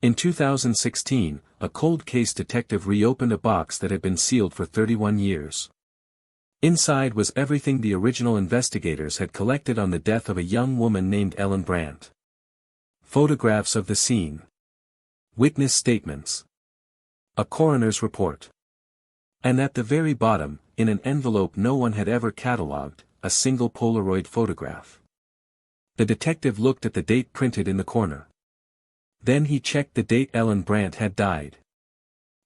In 2016, a cold case detective reopened a box that had been sealed for 31 years. Inside was everything the original investigators had collected on the death of a young woman named Ellen Brandt. Photographs of the scene. Witness statements. A coroner's report. And at the very bottom, in an envelope no one had ever catalogued, a single Polaroid photograph. The detective looked at the date printed in the corner. Then he checked the date Ellen Brandt had died.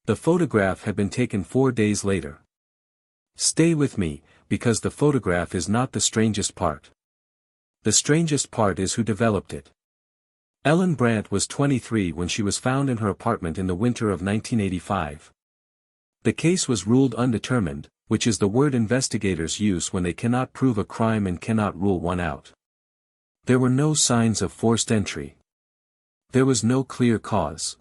The photograph had been taken 4 days later. Stay with me, because the photograph is not the strangest part. The strangest part is who developed it. Ellen Brandt was 23 when she was found in her apartment in the winter of 1985. The case was ruled undetermined, which is the word investigators use when they cannot prove a crime and cannot rule one out. There were no signs of forced entry. There was no clear cause.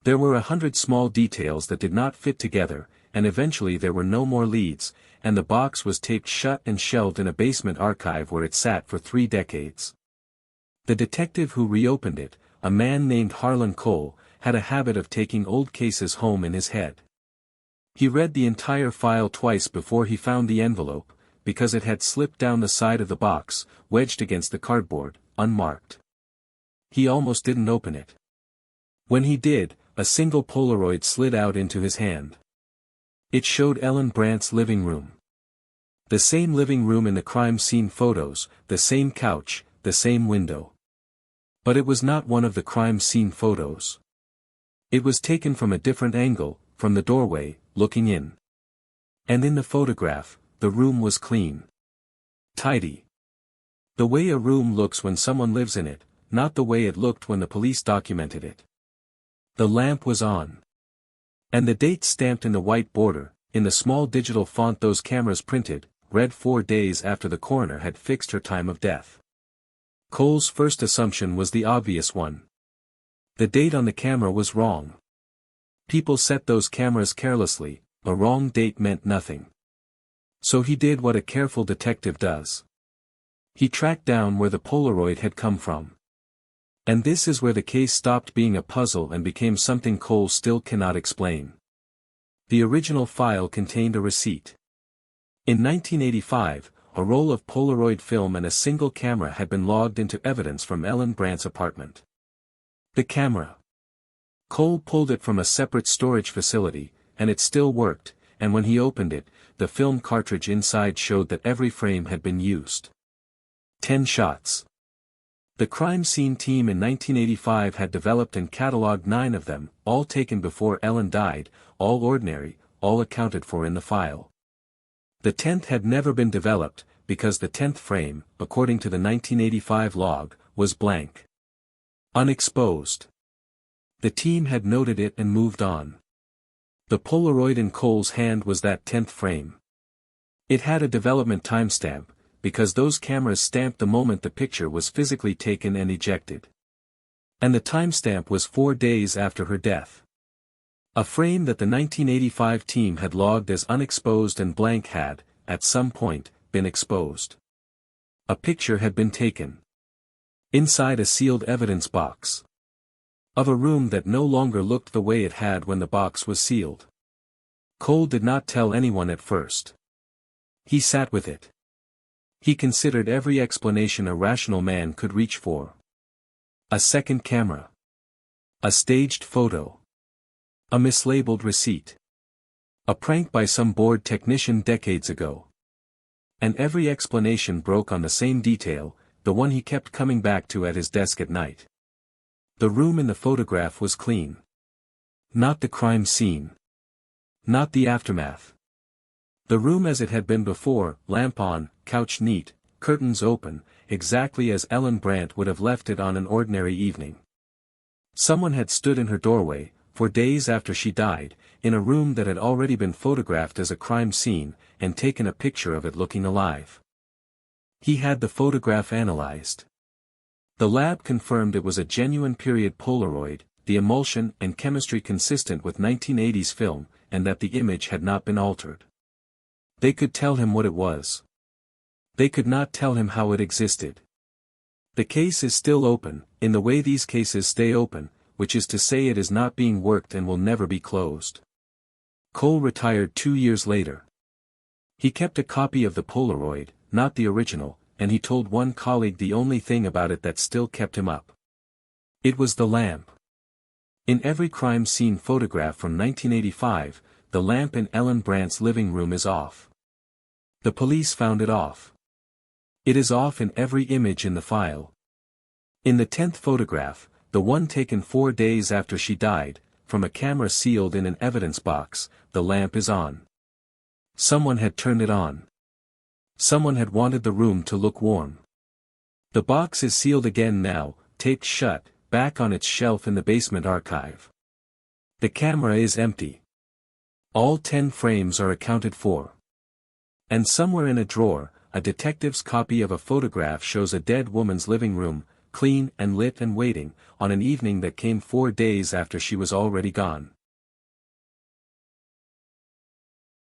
There were 100 small details that did not fit together, and eventually there were no more leads, and the box was taped shut and shelved in a basement archive where it sat for 3 decades. The detective who reopened it, a man named Harlan Cole, had a habit of taking old cases home in his head. He read the entire file twice before he found the envelope, because it had slipped down the side of the box, wedged against the cardboard, unmarked. He almost didn't open it. When he did, a single Polaroid slid out into his hand. It showed Ellen Brandt's living room. The same living room in the crime scene photos, the same couch, the same window. But it was not one of the crime scene photos. It was taken from a different angle, from the doorway, looking in. And in the photograph, the room was clean. Tidy. The way a room looks when someone lives in it, not the way it looked when the police documented it. The lamp was on. And the date stamped in the white border, in the small digital font those cameras printed, read 4 days after the coroner had fixed her time of death. Cole's first assumption was the obvious one. The date on the camera was wrong. People set those cameras carelessly, a wrong date meant nothing. So he did what a careful detective does. He tracked down where the Polaroid had come from. And this is where the case stopped being a puzzle and became something Cole still cannot explain. The original file contained a receipt. In 1985, a roll of Polaroid film and a single camera had been logged into evidence from Ellen Brandt's apartment. The camera. Cole pulled it from a separate storage facility, and it still worked, and when he opened it, the film cartridge inside showed that every frame had been used. 10 shots. The crime scene team in 1985 had developed and catalogued 9 of them, all taken before Ellen died, all ordinary, all accounted for in the file. The 10th had never been developed, because the 10th frame, according to the 1985 log, was blank. Unexposed. The team had noted it and moved on. The Polaroid in Cole's hand was that 10th frame. It had a development timestamp, because those cameras stamped the moment the picture was physically taken and ejected. And the timestamp was 4 days after her death. A frame that the 1985 team had logged as unexposed and blank had, at some point, been exposed. A picture had been taken. Inside a sealed evidence box. Of a room that no longer looked the way it had when the box was sealed. Cole did not tell anyone at first. He sat with it. He considered every explanation a rational man could reach for. A second camera. A staged photo. A mislabeled receipt. A prank by some bored technician decades ago. And every explanation broke on the same detail, the one he kept coming back to at his desk at night. The room in the photograph was clean. Not the crime scene. Not the aftermath. The room as it had been before, lamp on, couch neat, curtains open, exactly as Ellen Brandt would have left it on an ordinary evening. Someone had stood in her doorway, for days after she died, in a room that had already been photographed as a crime scene, and taken a picture of it looking alive. He had the photograph analyzed. The lab confirmed it was a genuine period Polaroid, the emulsion and chemistry consistent with 1980s film, and that the image had not been altered. They could tell him what it was. They could not tell him how it existed. The case is still open, in the way these cases stay open, which is to say it is not being worked and will never be closed. Cole retired 2 years later. He kept a copy of the Polaroid, not the original, and he told one colleague the only thing about it that still kept him up. It was the lamp. In every crime scene photograph from 1985, the lamp in Ellen Brandt's living room is off. The police found it off. It is off in every image in the file. In the 10th photograph, the one taken 4 days after she died, from a camera sealed in an evidence box, the lamp is on. Someone had turned it on. Someone had wanted the room to look warm. The box is sealed again now, taped shut, back on its shelf in the basement archive. The camera is empty. All 10 frames are accounted for. And somewhere in a drawer, a detective's copy of a photograph shows a dead woman's living room, clean and lit and waiting, on an evening that came 4 days after she was already gone.